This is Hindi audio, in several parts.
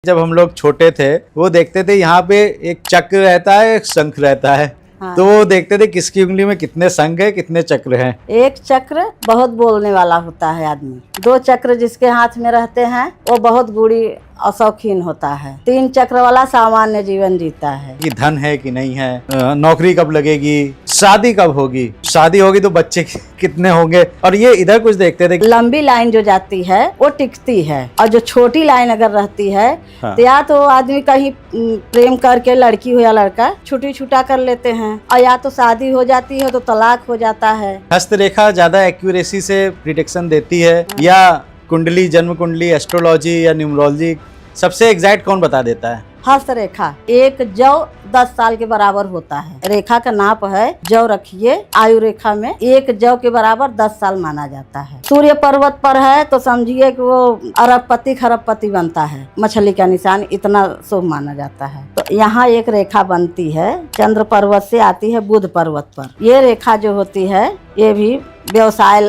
जब हम लोग छोटे थे वो देखते थे यहाँ पे एक चक्र रहता है, एक शंख रहता है। हाँ। तो वो देखते थे किसकी उंगली में कितने शंख है, कितने चक्र हैं। एक चक्र बहुत बोलने वाला होता है आदमी, 2 चक्र जिसके हाथ में रहते हैं वो बहुत बूढ़ी और शौकीन होता है, 3 चक्र वाला सामान्य जीवन जीता है। कि धन है कि नहीं है, नौकरी कब लगेगी, शादी कब होगी, शादी होगी तो बच्चे कितने होंगे। और ये इधर कुछ देखते थे। लंबी लाइन जो जाती है वो टिकती है और जो छोटी लाइन अगर रहती है हाँ। तो या तो आदमी कहीं प्रेम करके लड़की हो या लड़का छुट्टी छुटा कर लेते हैं और या तो शादी हो जाती है तो तलाक हो जाता है। हस्तरेखा ज्यादा एक्यूरेसी से प्रिडिक्शन देती है या कुंडली, जन्म कुंडली, एस्ट्रोलॉजी या न्यूमरोलॉजी, सबसे एग्जैक्ट कौन बता देता है? हस्तरेखा एक जौ 10 साल के बराबर होता है। रेखा का नाप है जौ रखिए, आयु रेखा में एक जौ के बराबर 10 साल माना जाता है। सूर्य पर्वत पर है तो समझिए कि वो अरबपति खरबपति बनता है, मछली का निशान, इतना शुभ माना जाता है। तो यहाँ एक रेखा बनती है, चंद्र पर्वत से आती है बुध पर्वत पर। ये रेखा जो होती है ये भी व्यवसाय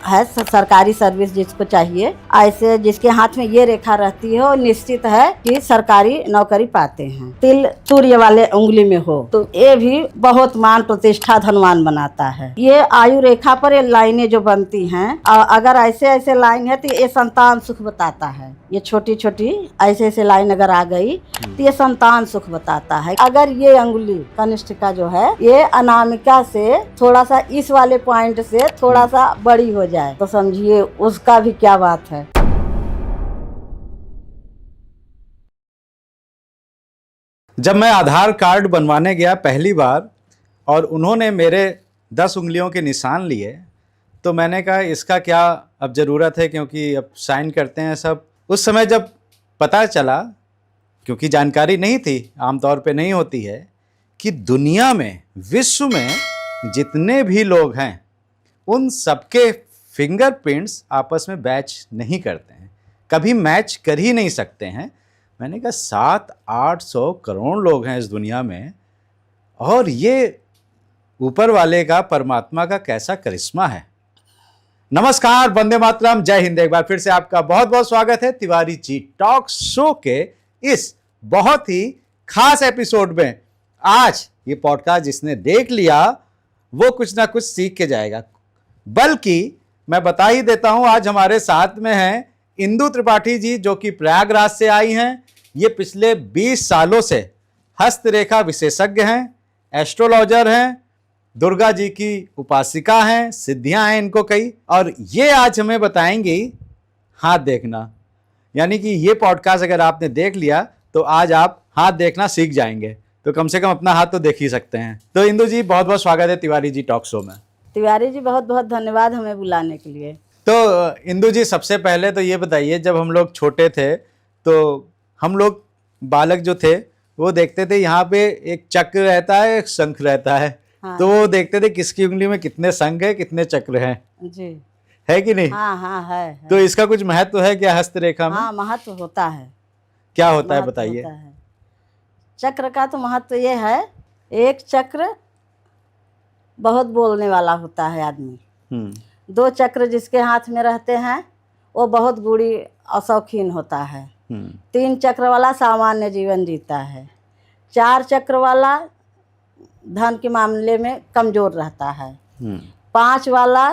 है, सरकारी सर्विस जिसको चाहिए, ऐसे जिसके हाथ में ये रेखा रहती है वो निश्चित है कि सरकारी नौकरी पाते हैं। तिल सूर्य वाले उंगली में हो तो ये भी बहुत मान प्रतिष्ठा धनवान बनाता है। ये आयु रेखा पर ये लाइनें जो बनती हैं, अगर ऐसे ऐसे लाइन है तो ये संतान सुख बताता है। ये छोटी छोटी ऐसे ऐसे लाइन अगर आ गई तो ये संतान सुख बताता है। अगर ये अंगुली कनिष्ठिका जो है ये अनामिका से थोड़ा सा इस वाले पॉइंट से थोड़ा सा बड़ी हो जाए तो समझिए उसका भी क्या बात है। जब मैं आधार कार्ड बनवाने गया पहली बार और उन्होंने मेरे 10 उंगलियों के निशान लिए तो मैंने कहा इसका क्या अब ज़रूरत है, क्योंकि अब साइन करते हैं सब। उस समय जब पता चला, क्योंकि जानकारी नहीं थी, आमतौर पे नहीं होती है, कि दुनिया में, विश्व में जितने भी लोग हैं उन सबके फिंगरप्रिंट्स आपस में मैच नहीं करते हैं, कभी मैच कर ही नहीं सकते हैं। मैंने कहा 700-800 करोड़ लोग हैं इस दुनिया में और ये ऊपर वाले का, परमात्मा का कैसा करिश्मा है। नमस्कार, वंदे मातरम, जय हिंद। एक बार फिर से आपका बहुत बहुत स्वागत है तिवारी जी टॉक शो के इस बहुत ही खास एपिसोड में। आज ये पॉडकास्ट जिसने देख लिया वो कुछ ना कुछ सीख के जाएगा। बल्कि मैं बता ही देता हूं, आज हमारे साथ में हैं इंदु त्रिपाठी जी, जो कि प्रयागराज से आई हैं। ये पिछले 20 सालों से हस्तरेखा विशेषज्ञ हैं, एस्ट्रोलॉजर हैं, दुर्गा जी की उपासिका हैं, सिद्धियां हैं इनको कई। और ये आज हमें बताएंगी हाथ देखना। यानी कि ये पॉडकास्ट अगर आपने देख लिया तो आज आप हाथ देखना सीख जाएंगे, तो कम से कम अपना हाथ तो देख ही सकते हैं। तो इंदु जी बहुत बहुत स्वागत है तिवारी जी टॉक शो में। तिवारी जी बहुत बहुत धन्यवाद हमें बुलाने के लिए। तो इंदु जी सबसे पहले तो ये बताइए, जब हम लोग छोटे थे तो हम लोग बालक जो थे वो देखते थे यहाँ पे एक चक्र रहता है, एक शंख रहता है। हाँ। तो वो देखते थे किसकी उंगली में कितने शंख है, कितने चक्र हैं। जी है कि नहीं? हाँ हाँ है। तो इसका कुछ महत्व है क्या हस्तरेखा में? हाँ महत्व होता है। क्या होता है महत्व बताइए। होता है। चक्र का तो महत्व ये है, एक चक्र बहुत बोलने वाला होता है आदमी, 2 चक्र जिसके हाथ में रहते हैं वो बहुत बूढ़ी और शौकीन होता है, 3 चक्र वाला सामान्य जीवन जीता है, 4 चक्र वाला धन के मामले में कमजोर रहता है, 5 वाला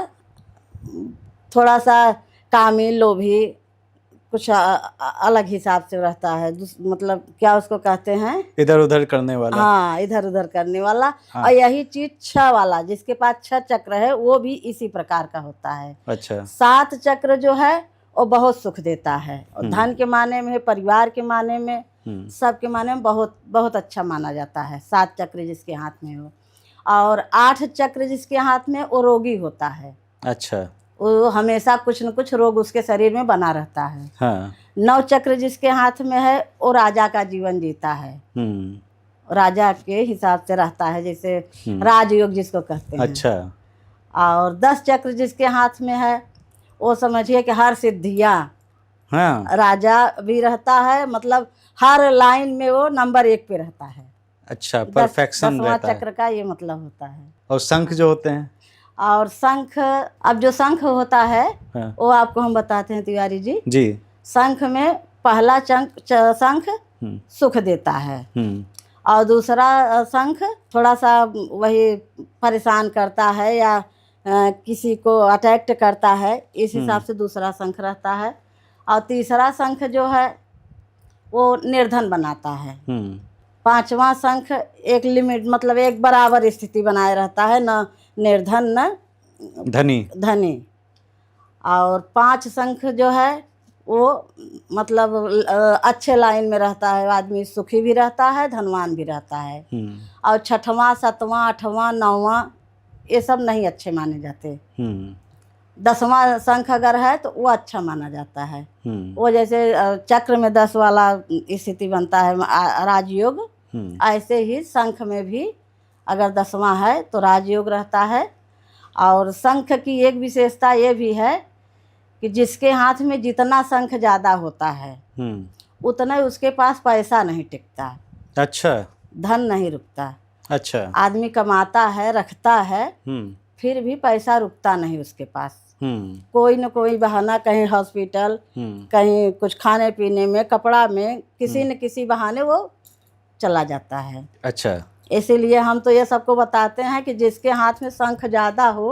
थोड़ा सा कामी, लोभी, कुछ अलग हिसाब से रहता है, मतलब क्या उसको कहते हैं, इधर उधर करने वाला। हाँ इधर उधर करने वाला। हाँ। और यही चीज 6 वाला जिसके पास 6 चक्र है वो भी इसी प्रकार का होता है। अच्छा। 7 चक्र जो है वो बहुत सुख देता है, और धन के माने में, परिवार के माने में, सबके माने में बहुत बहुत अच्छा माना जाता है 7 चक्र जिसके हाथ में हो। और 8 चक्र जिसके हाथ में वो रोगी होता है। अच्छा। वो हमेशा कुछ न कुछ रोग उसके शरीर में बना रहता है। हाँ। 9 चक्र जिसके हाथ में है वो राजा का जीवन जीता है, राजा के हिसाब से रहता है, जैसे राजयोग जिसको कहते हैं। अच्छा। और 10 चक्र जिसके हाथ में है वो समझिए कि हर सिद्धियाँ, हाँ। राजा भी रहता है, मतलब हर लाइन में वो नंबर 1 पे रहता है। अच्छा, परफेक्शन रहता है। चक्र का ये मतलब होता है। और शंख जो होते हैं? और शंख, अब जो शंख होता है हाँ। वो आपको हम बताते हैं तिवारी जी। जी। शंख में पहला शंख सुख देता है और दूसरा शंख थोड़ा सा वही परेशान करता है या किसी को अटैक्ट करता है, इस हिसाब से दूसरा शंख रहता है। और तीसरा शंख जो है वो निर्धन बनाता है। पांचवा शंख एक लिमिट मतलब एक बराबर स्थिति बनाए रहता है, न निर्धन न धनी। और 5 शंख जो है वो मतलब अच्छे लाइन में रहता है, आदमी सुखी भी रहता है, धनवान भी रहता है। और 6वां 7वां 8वां 9वां ये सब नहीं अच्छे माने जाते। 10वां शंख अगर है तो वो अच्छा माना जाता है। वो जैसे चक्र में 10 वाला स्थिति बनता है राजयोग, ऐसे ही शंख में भी अगर 10वां है तो राजयोग रहता है। और शंख की एक विशेषता ये भी है कि जिसके हाथ में जितना शंख ज़्यादा होता है उतना ही उसके पास पैसा नहीं टिकता। अच्छा। धन नहीं रुकता। अच्छा। आदमी कमाता है, रखता है, फिर भी पैसा रुकता नहीं उसके पास। कोई न कोई बहाना, कहीं हॉस्पिटल, कहीं कुछ खाने पीने में, कपड़ा में, किसी न किसी बहाने वो चला जाता है। अच्छा। इसीलिए हम तो ये सबको बताते हैं कि जिसके हाथ में शंख ज़्यादा हो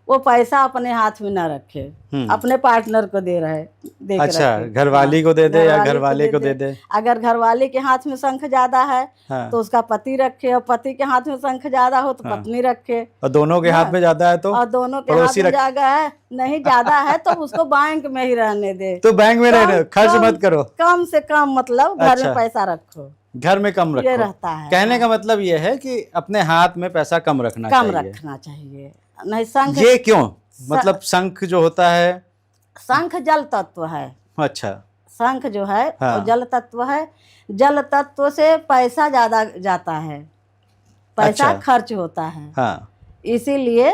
वो पैसा अपने हाथ में न रखे, अपने पार्टनर को दे अच्छा, घरवाली को दे दे या घरवाले को दे दे। अगर घरवाले के हाथ में शंख ज्यादा है तो उसका पति रखे, और पति के हाथ में शंख ज्यादा हो तो पत्नी रखे। और दोनों के हाथ में ज्यादा है तो? और दोनों के हाथ में ज्यादा है, नहीं ज्यादा है तो उसको बैंक में ही रहने दे। तो बैंक में रहने, खर्च मत करो, कम से कम मतलब घर में पैसा रखो, घर में कम रखो, ये रहता है। कहने का मतलब ये है कि अपने हाथ में पैसा कम रखना चाहिए। नहीं शंख ये क्यों? मतलब शंख जो होता है, शंख जल तत्व है। अच्छा। शंख जो है वो जल तत्व है। जल तत्व से पैसा ज्यादा जाता है, पैसा खर्च होता है। हाँ। इसीलिए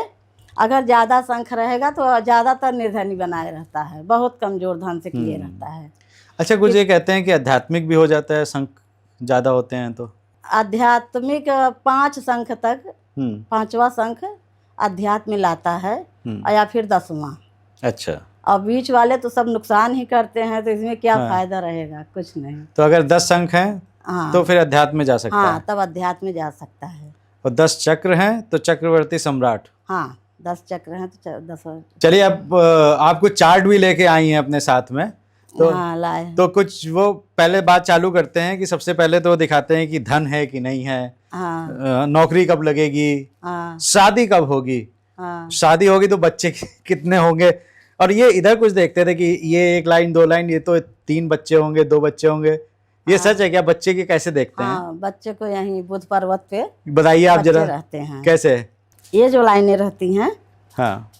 अगर ज्यादा शंख रहेगा तो ज्यादातर निर्धनी बनाए रहता है, बहुत कमजोर धन से किए रहता है। अच्छा, कुछ ये कहते हैं कि आध्यात्मिक भी हो जाता है शंख ज्यादा होते हैं तो? आध्यात्मिक 5 शंख तक, 5वां शंख अध्यात्म में लाता है, या फिर 10वां। अच्छा। और बीच वाले तो सब नुकसान ही करते हैं, तो इसमें क्या फायदा रहेगा? कुछ नहीं। तो अगर 10 शंख हैं तो फिर अध्यात्म में जा सकता है। तब अध्यात्म में जा सकता है। और 10 चक्र हैं तो चक्रवर्ती सम्राट। 10 चक्र हैं तो 10। चलिए, अब आपको चार्ट भी लेके आई हैं अपने साथ में, तो लाए। तो कुछ वो पहले बात चालू करते हैं कि सबसे पहले तो दिखाते हैं कि धन है कि नहीं है, नौकरी कब लगेगी, शादी कब होगी, शादी होगी तो बच्चे कितने होंगे। और ये इधर कुछ देखते थे कि ये 1 लाइन 2 लाइन, ये तो 3 बच्चे होंगे, 2 बच्चे होंगे। ये सच है क्या? बच्चे के कैसे देखते हैं? बच्चे को यहीं बुध पर्वत पे बताइए आप जरा, रहते हैं कैसे? ये जो लाइनें रहती हैं, हाँ,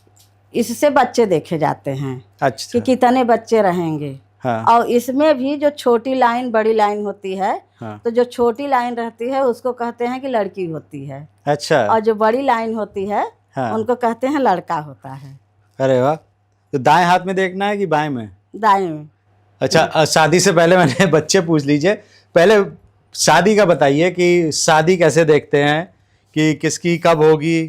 इससे बच्चे देखे जाते हैं। अच्छा। कि कितने बच्चे रहेंगे। हाँ। और इसमें भी जो छोटी लाइन बड़ी लाइन होती है, हाँ, तो जो छोटी लाइन रहती है उसको कहते हैं कि लड़की होती है। अच्छा। और जो बड़ी लाइन होती है, हाँ, उनको कहते हैं लड़का होता है। अरे वाह। तो दाएं हाथ में देखना है कि बाएं में? दाएं में। अच्छा, शादी से पहले मैंने बच्चे पूछ लीजिए, पहले शादी का बताइए कि शादी कैसे देखते हैं, कि किसकी कब होगी,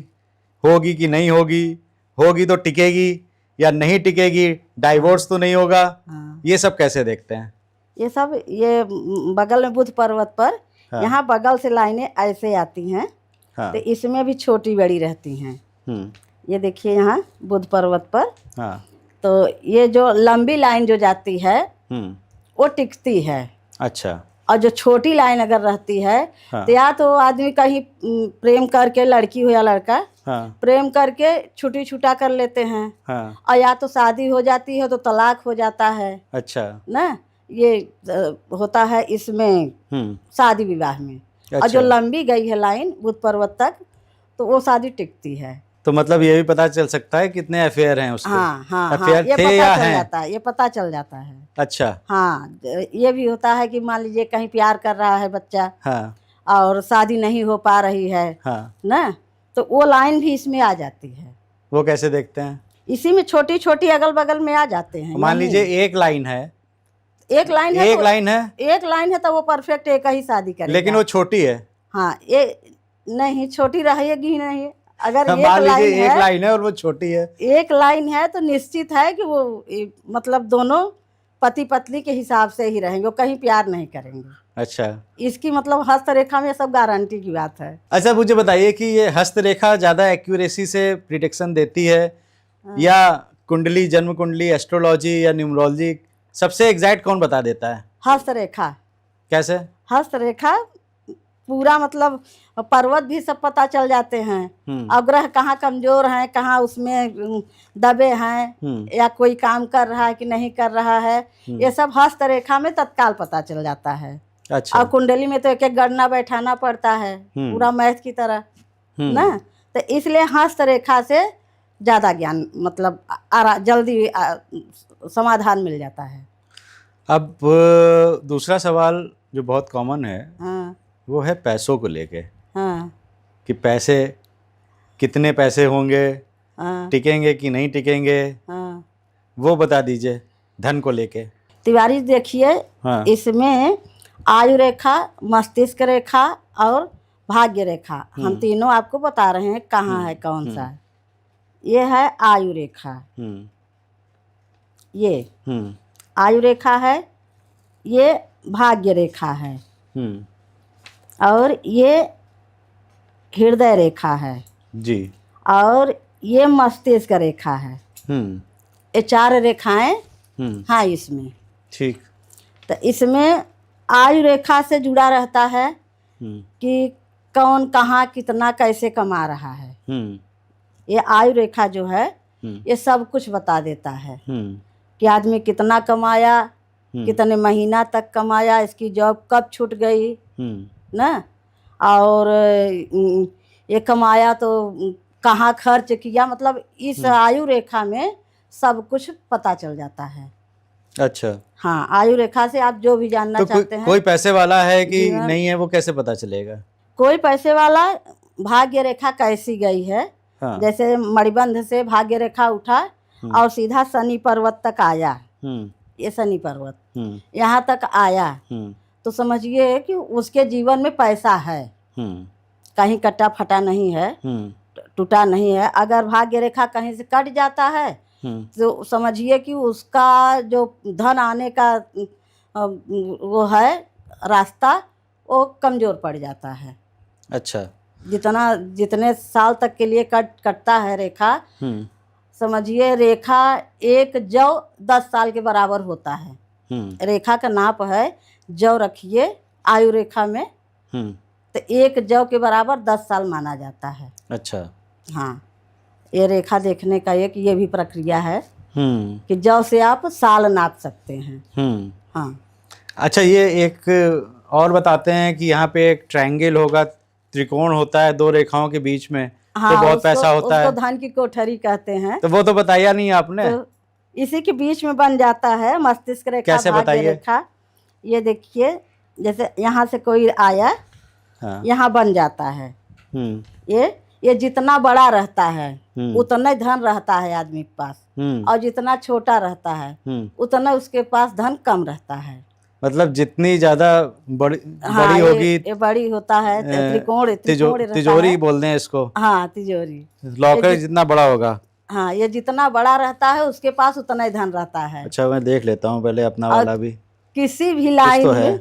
होगी कि नहीं होगी, होगी तो टिकेगी या नहीं टिकेगी, डाइवोर्स तो नहीं होगा। हाँ। ये सब कैसे देखते हैं? ये सब ये बगल में बुध पर्वत पर, हाँ, यहाँ बगल से लाइनें ऐसे आती हैं। हाँ। तो इसमें भी छोटी बड़ी रहती हैं। ये देखिए यहाँ बुध पर्वत पर, हाँ, तो ये जो लंबी लाइन जो जाती है वो टिकती है। अच्छा। और जो छोटी लाइन अगर रहती है, हाँ, तो या तो आदमी कहीं प्रेम करके, लड़की हो या लड़का, हाँ, प्रेम करके छुट्टी छुटा कर लेते हैं। हाँ। और या तो शादी हो जाती है तो तलाक हो जाता है। अच्छा। ना, ये होता है इसमें शादी विवाह में। अच्छा। और जो लंबी गई है लाइन बुध पर्वत तक, तो वो शादी टिकती है। तो मतलब ये भी पता चल सकता है कितने अफेयर हैं उसके? हाँ, हाँ, अफेयर हाँ, थे या हैं? जाता है, ये पता चल जाता है। अच्छा। हाँ, ये भी होता है कि मान लीजिए कहीं प्यार कर रहा है बच्चा, हाँ, और शादी नहीं हो पा रही है, हाँ, ना, तो वो लाइन भी इसमें आ जाती है। वो कैसे देखते हैं? इसी में छोटी छोटी अगल बगल में आ जाते हैं। मान लीजिए एक लाइन है, एक लाइन है, एक लाइन है, एक लाइन है तो वो परफेक्ट एक ही शादी करेगा। लेकिन वो छोटी है। हाँ, ये नहीं छोटी रहेगी नहीं। अगर एक लाइन है और वो छोटी है, एक लाइन है तो निश्चित है कि वो मतलब दोनों पति पत्नी के हिसाब से ही रहेंगे, वो कहीं प्यार नहीं करेंगे। अच्छा। इसकी मतलब हस्तरेखा में सब गारंटी की बात है। अच्छा, मुझे बताइए कि ये हस्तरेखा ज़्यादा एक्यूरेसी से प्रिडिक्शन देती है या कुंडली, जन्म कुंडली, एस्ट्रोलॉजी या न्यूमरोलॉजी, सबसे एग्जैक्ट कौन बता देता है? हस्तरेखा। कैसे? हस्तरेखा पूरा मतलब पर्वत भी सब पता चल जाते हैं, और ग्रह कहाँ कमजोर हैं, कहाँ उसमें दबे हैं, या कोई काम कर रहा है कि नहीं कर रहा है, ये सब हस्तरेखा में तत्काल पता चल जाता है। अच्छा। और कुंडली में तो एक एक गणना बैठाना पड़ता है, पूरा मैथ की तरह ना। तो इसलिए हस्तरेखा से ज़्यादा ज्ञान मतलब जल्दी समाधान मिल जाता है। अब दूसरा सवाल जो बहुत कॉमन है, हाँ वो है पैसों को लेके, हाँ कि पैसे कितने पैसे होंगे, हाँ टिकेंगे कि नहीं टिकेंगे, हाँ। वो बता दीजिए धन को लेके। तिवारी देखिए, हाँ। इसमें आयु रेखा, मस्तिष्क रेखा और भाग्य रेखा, हम तीनों आपको बता रहे हैं कहाँ है, कौन सा है। ये है आयु रेखा, ये आयु रेखा है, ये भाग्य रेखा है, और ये हृदय रेखा है जी, और ये मस्तिष्क रेखा है। ये 4 रेखाएं हाँ इसमें। ठीक। तो इसमें आयु रेखा से जुड़ा रहता है कि कौन कहाँ कितना कैसे कमा रहा है। ये आयु रेखा जो है ये सब कुछ बता देता है कि आदमी कितना कमाया, कितने महीना तक कमाया, इसकी जॉब कब छूट गई ना, और ये कमाया तो कहाँ खर्च किया, मतलब इस आयु रेखा में सब कुछ पता चल जाता है। अच्छा। हाँ, आयु रेखा से आप जो भी जानना चाहते हैं। कोई पैसे वाला है कि नहीं है, वो कैसे पता चलेगा? कोई पैसे वाला, भाग्य रेखा कैसी गई है। हाँ। जैसे मणिबंध से भाग्य रेखा उठा और सीधा शनि पर्वत तक आया, ये शनि पर्वत यहाँ तक आया, तो समझिए कि उसके जीवन में पैसा है, कहीं कटा फटा नहीं है, टूटा नहीं है। अगर भाग्य रेखा कहीं से कट जाता है तो समझिए कि उसका जो धन आने का वो है रास्ता, वो कमज़ोर पड़ जाता है। अच्छा। जितने साल तक के लिए कटता है रेखा, समझिए रेखा एक जौ 10 साल के बराबर होता है। रेखा का नाप है जौ रखिए आयु रेखा में, तो एक जौ के बराबर 10 साल माना जाता है। अच्छा। हाँ, ये रेखा देखने का एक ये भी प्रक्रिया है कि जौ से आप साल नाप सकते हैं। हाँ। अच्छा, ये एक और बताते हैं कि यहाँ पे एक ट्रायंगल होगा, त्रिकोण होता है 2 रेखाओं के बीच में, हाँ, तो बहुत पैसा होता है। उसको धन की कोठरी कहते हैं। तो वो तो बताया नहीं आपने। तो इसी के बीच में बन जाता है मस्तिष्क रेखा, कैसे भाग्य रेखा। ये देखिए, जैसे यहाँ से कोई आया, हाँ। यहाँ बन जाता है। ये जितना बड़ा रहता है उतना धन रहता है आदमी के पास, और जितना छोटा रहता है उतना उसके पास धन कम रहता है। मतलब जितनी ज्यादा बड़ी होगी, ये बड़ी होता है, त्रिकोण तिजोरी बोलते हैं इसको। हाँ, तिजोरी, लॉकर जितना बड़ा होगा। हाँ, ये जितना बड़ा रहता है उसके पास उतना ही धन रहता है। अच्छा, मैं देख लेता हूँ पहले अपना वाला भी। किसी भी लाइन तो है,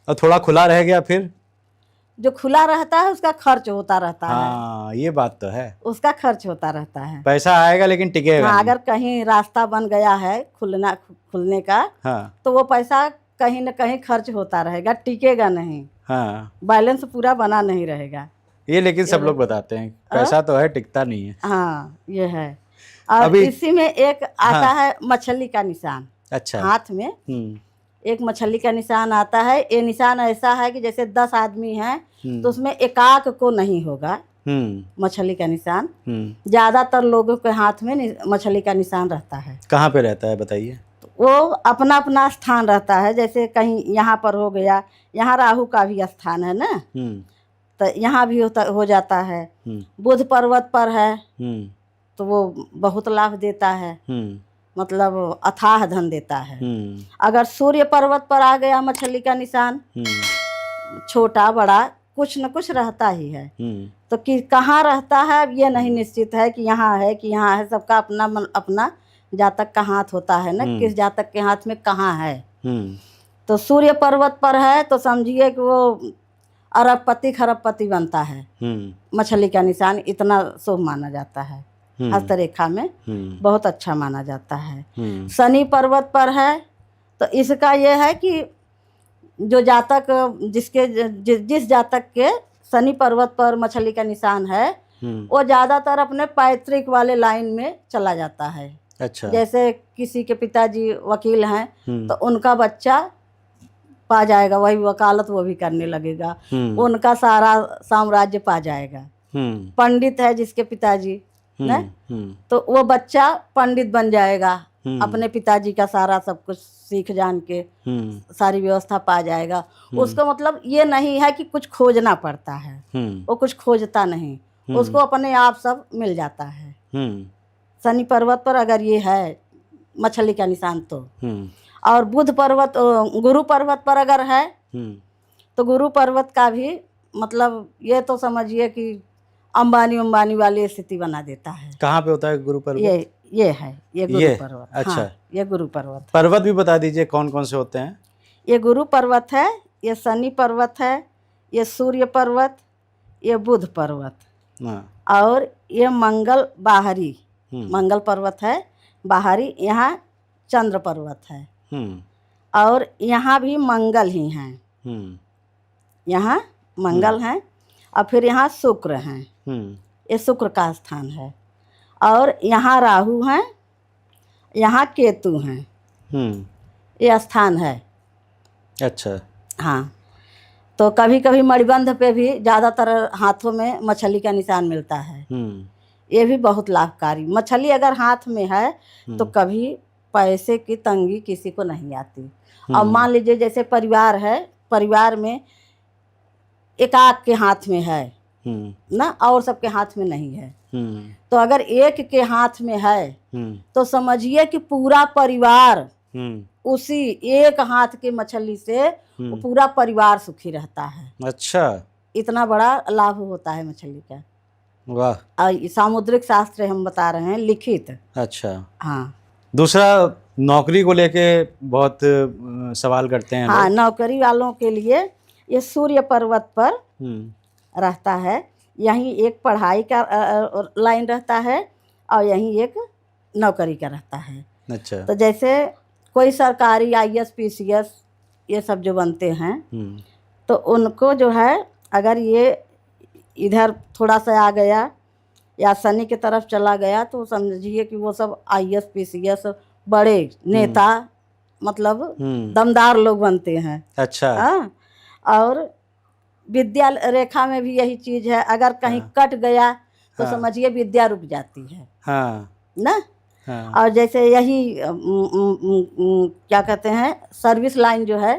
और थोड़ा खुला रह गया, फिर जो खुला रहता है उसका खर्च होता रहता है। हाँ, ये बात तो है, उसका खर्च होता रहता है। पैसा आएगा लेकिन टिकेगा हाँ, नहीं। अगर कहीं रास्ता बन गया है खुलने का, हाँ, तो वो पैसा कहीं न कहीं खर्च होता रहेगा, टिकेगा नहीं। हाँ, बैलेंस पूरा बना नहीं रहेगा। ये लेकिन सब लोग बताते हैं पैसा तो है, टिकता नहीं है। हाँ, ये है। और इसी में एक आता है मछली का निशान। अच्छा। हाथ में एक मछली का निशान आता है। ये निशान ऐसा है कि जैसे 10 आदमी हैं तो उसमें एकाक को नहीं होगा मछली का निशान। ज्यादातर लोगों के हाथ में मछली का निशान रहता है। कहाँ पे रहता है बताइए? वो अपना अपना स्थान रहता है। जैसे कहीं यहाँ पर हो गया, यहाँ राहु का भी स्थान है ना, तो यहाँ भी हो जाता है। बुध पर्वत पर है तो वो बहुत लाभ देता है, मतलब अथाह धन देता है। अगर सूर्य पर्वत पर आ गया मछली का निशान, छोटा बड़ा कुछ न कुछ रहता ही है। तो कि कहाँ रहता है अब ये नहीं निश्चित है कि यहाँ है कि यहाँ है, सबका अपना अपना जातक का हाथ होता है ना, हम्म। किस जातक के हाथ में कहाँ है। हम्म। तो सूर्य पर्वत पर है तो समझिए कि वो अरबपति खरबपति बनता है। हम्म। मछली का निशान इतना शुभ माना जाता है, हस्तरेखा में बहुत अच्छा माना जाता है। शनि पर्वत पर है तो इसका ये है कि जो जातक जिस जातक के शनि पर्वत पर मछली का निशान है वो ज़्यादातर अपने पैतृक वाले लाइन में चला जाता है। अच्छा। जैसे किसी के पिताजी वकील हैं तो उनका बच्चा पा जाएगा, वही वकालत वो भी करने लगेगा, उनका सारा साम्राज्य पा जाएगा। पंडित है जिसके पिताजी ना, तो वो बच्चा पंडित बन जाएगा, अपने पिताजी का सारा सब कुछ सीख जान के सारी व्यवस्था पा जाएगा। उसको मतलब ये नहीं है कि कुछ खोजना पड़ता है, वो कुछ खोजता नहीं, उसको अपने आप सब मिल जाता है। शनि पर्वत पर अगर ये है मछली का निशान तो। और बुध पर्वत गुरु पर्वत पर अगर है तो गुरु पर्वत का भी मतलब ये तो समझिए कि अंबानी वाली स्थिति बना देता है। कहाँ पे होता है गुरु पर्वत? ये है ये गुरु पर्वत। अच्छा। हाँ, ये गुरु पर्वत। पर्वत भी बता दीजिए कौन कौन से होते हैं? ये गुरु पर्वत है, ये शनि पर्वत है, ये सूर्य पर्वत, ये बुध पर्वत, और ये मंगल बाहरी मंगल पर्वत है बाहरी। यहाँ चंद्र पर्वत है और यहाँ भी मंगल ही हैं, यहाँ मंगल हैं और फिर यहाँ शुक्र हैं, ये शुक्र का स्थान है। और यहाँ राहु हैं, यहाँ केतु हैं, ये स्थान है। अच्छा। हाँ, तो कभी कभी मणिबंध पे भी ज़्यादातर हाथों में मछली का निशान मिलता है, ये भी बहुत लाभकारी। मछली अगर हाथ में है तो कभी पैसे की तंगी किसी को नहीं आती। और मान लीजिए जैसे परिवार है, परिवार में एक आध के हाथ में है ना और सबके हाथ में नहीं है, तो अगर एक के हाथ में है तो समझिए कि पूरा परिवार उसी एक हाथ के मछली से पूरा परिवार सुखी रहता है। अच्छा, इतना बड़ा लाभ होता है मछली का। वाह। सामुद्रिक शास्त्र हम बता रहे हैं, लिखित। अच्छा। हाँ। दूसरा, नौकरी को लेके बहुत सवाल करते हैं। हाँ, नौकरी वालों के लिए ये सूर्य पर्वत पर रहता है, यहीं एक पढ़ाई का लाइन रहता है और यहीं एक नौकरी का रहता है। अच्छा। तो जैसे कोई सरकारी IAS PCS ये सब जो बनते हैं तो उनको जो है अगर ये इधर थोड़ा सा आ गया या शनि की तरफ चला गया तो समझिए कि वो सब IAS PCS बड़े नेता मतलब दमदार लोग बनते हैं। अच्छा। हाँ, और विद्या रेखा में भी यही चीज़ है, अगर कहीं कट गया तो समझिए विद्या रुक जाती है। हाँ। ना। हाँ। और जैसे यही क्या कहते हैं सर्विस लाइन जो है,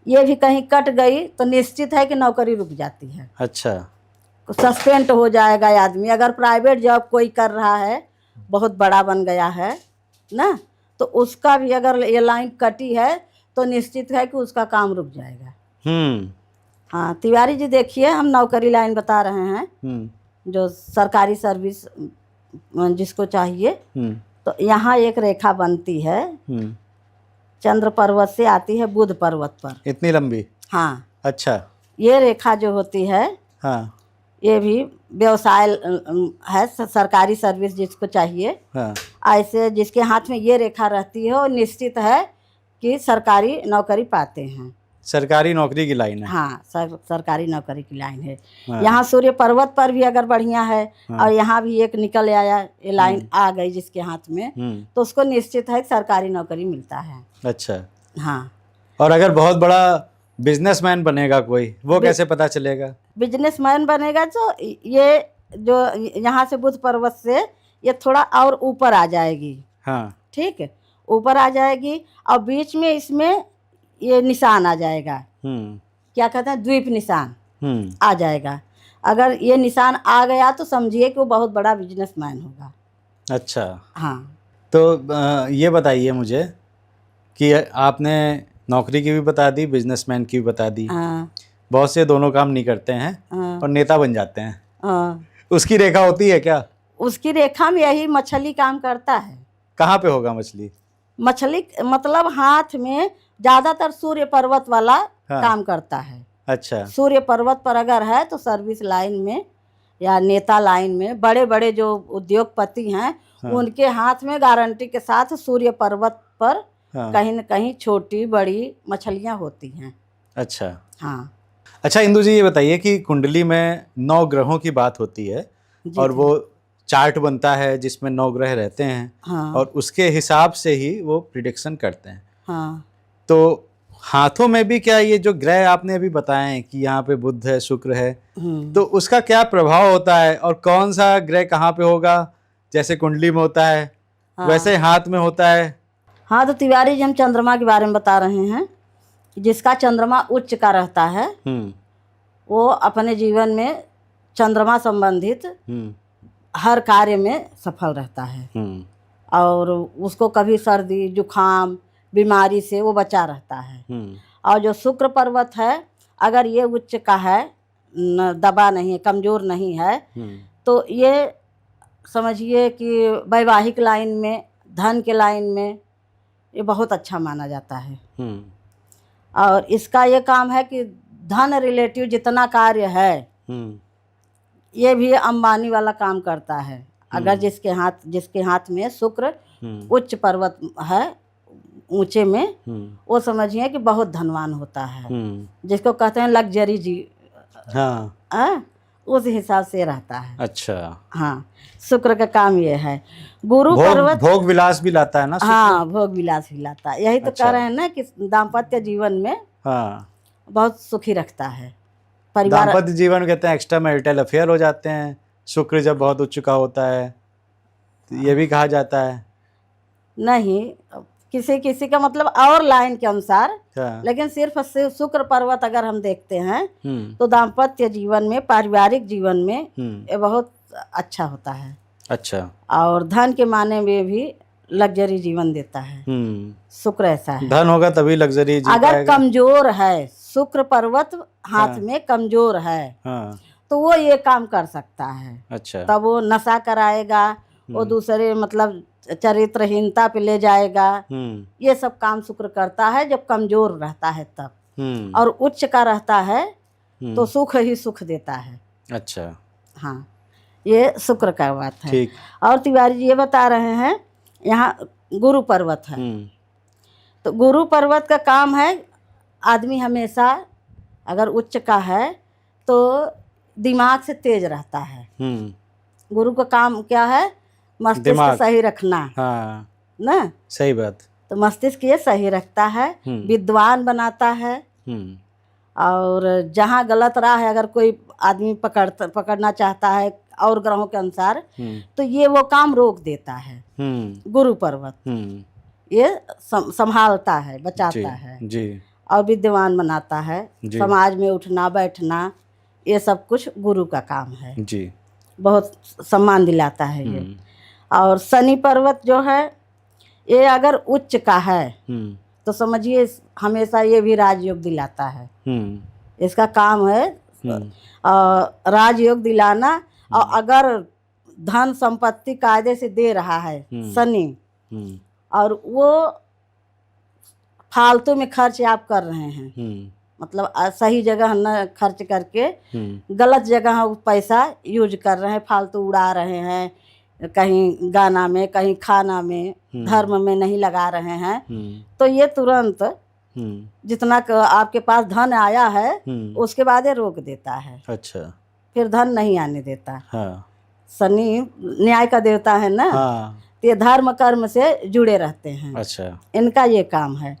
ये भी कहीं कट गई तो निश्चित है कि नौकरी रुक जाती है। अच्छा। सस्पेंड हो जाएगा आदमी। अगर प्राइवेट जॉब कोई कर रहा है, बहुत बड़ा बन गया है ना, तो उसका भी अगर ये लाइन कटी है तो निश्चित है कि उसका काम रुक जाएगा। हाँ तिवारी जी, देखिए हम नौकरी लाइन बता रहे हैं जो सरकारी सर्विस जिसको चाहिए, तो यहाँ एक रेखा बनती है, चंद्र पर्वत से आती है बुध पर्वत पर। इतनी लंबी? हाँ। अच्छा। ये रेखा जो होती है, हाँ, ये भी व्यवसाय है, सरकारी सर्विस जिसको चाहिए। हाँ। ऐसे जिसके हाथ में ये रेखा रहती है वो निश्चित है कि सरकारी नौकरी पाते हैं। सरकारी नौकरी की लाइन है। हाँ, सरकारी नौकरी की लाइन है। हाँ। यहाँ सूर्य पर्वत पर भी अगर बढ़िया है, हाँ, और यहाँ भी एक निकल आया, ये लाइन आ गई जिसके हाथ में, तो उसको निश्चित है कि सरकारी नौकरी मिलता है। अच्छा। हाँ। और अगर बहुत बड़ा बिजनेसमैन बनेगा कोई, वो कैसे पता चलेगा? बिजनेसमैन बनेगा तो ये जो यहाँ से बुध पर्वत से ये थोड़ा और ऊपर आ जाएगी। हाँ। ठीक है, ऊपर आ जाएगी और बीच में इसमें ये निशान आ जाएगा, क्या कहते हैं द्वीप निशान आ जाएगा। अगर ये निशान आ गया तो समझिए कि वो बहुत बड़ा बिजनेसमैन होगा। अच्छा। हाँ। तो ये बताइए मुझे कि आपने नौकरी की भी बता दी, बिजनेसमैन की भी बता दी। हाँ। बहुत से दोनों काम नहीं करते हैं। हाँ। और नेता बन जाते हैं। हाँ। उसकी रेखा होती है क्या? उसकी रेखा में यही मछली काम करता है। कहाँ पे होगा मछली? मछली मतलब हाथ में ज्यादातर सूर्य पर्वत वाला हाँ। काम करता है। अच्छा। सूर्य पर्वत पर अगर है तो सर्विस लाइन में या नेता लाइन में बड़े बड़े जो उद्योगपति हैं, हाँ। उनके हाथ में गारंटी के साथ सूर्य पर्वत पर हाँ। कहीं न कहीं छोटी बड़ी मछलियां होती हैं। अच्छा। हाँ अच्छा इंदु जी, ये बताइए कि कुंडली में 9 ग्रहों की बात होती है जी और जी। वो चार्ट बनता है जिसमें 9 ग्रह रहते हैं हाँ और उसके हिसाब से ही वो प्रिडिक्शन करते हैं। हाँ तो हाथों में भी क्या ये जो ग्रह आपने अभी बताए हैं कि यहाँ पे बुध है, शुक्र है, तो उसका क्या प्रभाव होता है और कौन सा ग्रह कहाँ पे होगा? जैसे कुंडली में होता है हाँ। वैसे हाथ में होता है। हाँ, तो तिवारी जी हम चंद्रमा के बारे में बता रहे हैं। जिसका चंद्रमा उच्च का रहता है वो अपने जीवन में चंद्रमा संबंधित हर कार्य में सफल रहता है और उसको कभी सर्दी जुखाम बीमारी से वो बचा रहता है। और जो शुक्र पर्वत है, अगर ये उच्च का है, दबा नहीं, कमजोर नहीं है, तो ये समझिए कि वैवाहिक लाइन में, धन के लाइन में ये बहुत अच्छा माना जाता है। और इसका ये काम है कि धन रिलेटिव जितना कार्य है ये भी अंबानी वाला काम करता है। अगर जिसके हाथ में शुक्र उच्च पर्वत है, ऊंचे में, वो समझिए कि बहुत धनवान होता है, जिसको कहते हैं लग्जरी जी। हाँ, उस हिसाब से रहता है। अच्छा। हाँ, शुक्र का काम ये है। गुरु पर्वत भोग विलास भी लाता है ना शुक्र? हाँ, भोग विलास भी लाता है। यही तो अच्छा। कह रहे हैं ना कि दाम्पत्य जीवन में बहुत सुखी रखता है परिवार। दाम्पत्य जीवन कहते हैं एक्स्ट्रा मैरिटल अफेयर हो जाते हैं शुक्र जब बहुत उच्च का होता है, तो ये भी कहा जाता है। नहीं, किसी किसी का मतलब और लाइन के अनुसार, लेकिन सिर्फ शुक्र पर्वत अगर हम देखते हैं तो दाम्पत्य जीवन में, पारिवारिक जीवन में ये बहुत अच्छा होता है। अच्छा। और धन के माने में भी लग्जरी जीवन देता है। शुक्र ऐसा है। धन होगा तभी लग्जरी जी अगर पाएगा। कमजोर है शुक्र पर्वत हाथ में कमजोर है तो वो ये काम कर सकता है। अच्छा। तब वो नशा कराएगा, वो दूसरे मतलब चरित्रहीनता पे ले जाएगा। ये सब काम शुक्र करता है जब कमजोर रहता है तब। और उच्च का रहता है तो सुख ही सुख देता है। अच्छा। हाँ, ये शुक्र का बात है। ठीक। और तिवारी जी ये बता रहे हैं यहाँ गुरु पर्वत है। तो गुरु पर्वत का काम है, आदमी हमेशा अगर उच्च का है तो दिमाग से तेज रहता है। गुरु का काम क्या है? मस्तिष्क सही रखना। हाँ ना, सही बात। तो मस्तिष्क ये सही रखता है, विद्वान बनाता है। और जहाँ गलत राह है अगर कोई आदमी पकड़ना चाहता है और ग्रहों के अनुसार, तो ये वो काम रोक देता है। गुरु पर्वत ये संभालता है, बचाता है जी। और विद्वान बनाता है, समाज में उठना बैठना ये सब कुछ गुरु का काम है जी। बहुत सम्मान दिलाता है ये। और शनि पर्वत जो है ये अगर उच्च का है तो समझिए हमेशा ये भी राजयोग दिलाता है। इसका काम है राजयोग दिलाना। और अगर धन संपत्ति कायदे से दे रहा है शनि और वो फालतू में खर्च आप कर रहे हैं, मतलब सही जगह न खर्च करके गलत जगह पैसा यूज कर रहे हैं, फालतू उड़ा रहे हैं, कहीं गाना में कहीं खाना में, धर्म में नहीं लगा रहे हैं, तो ये तुरंत जितना आपके पास धन आया है उसके बाद ये रोक देता है। अच्छा। फिर धन नहीं आने देता। हाँ। शनि न्याय का देवता है ना। हाँ। तो ये धर्म कर्म से जुड़े रहते हैं। अच्छा। इनका ये काम है।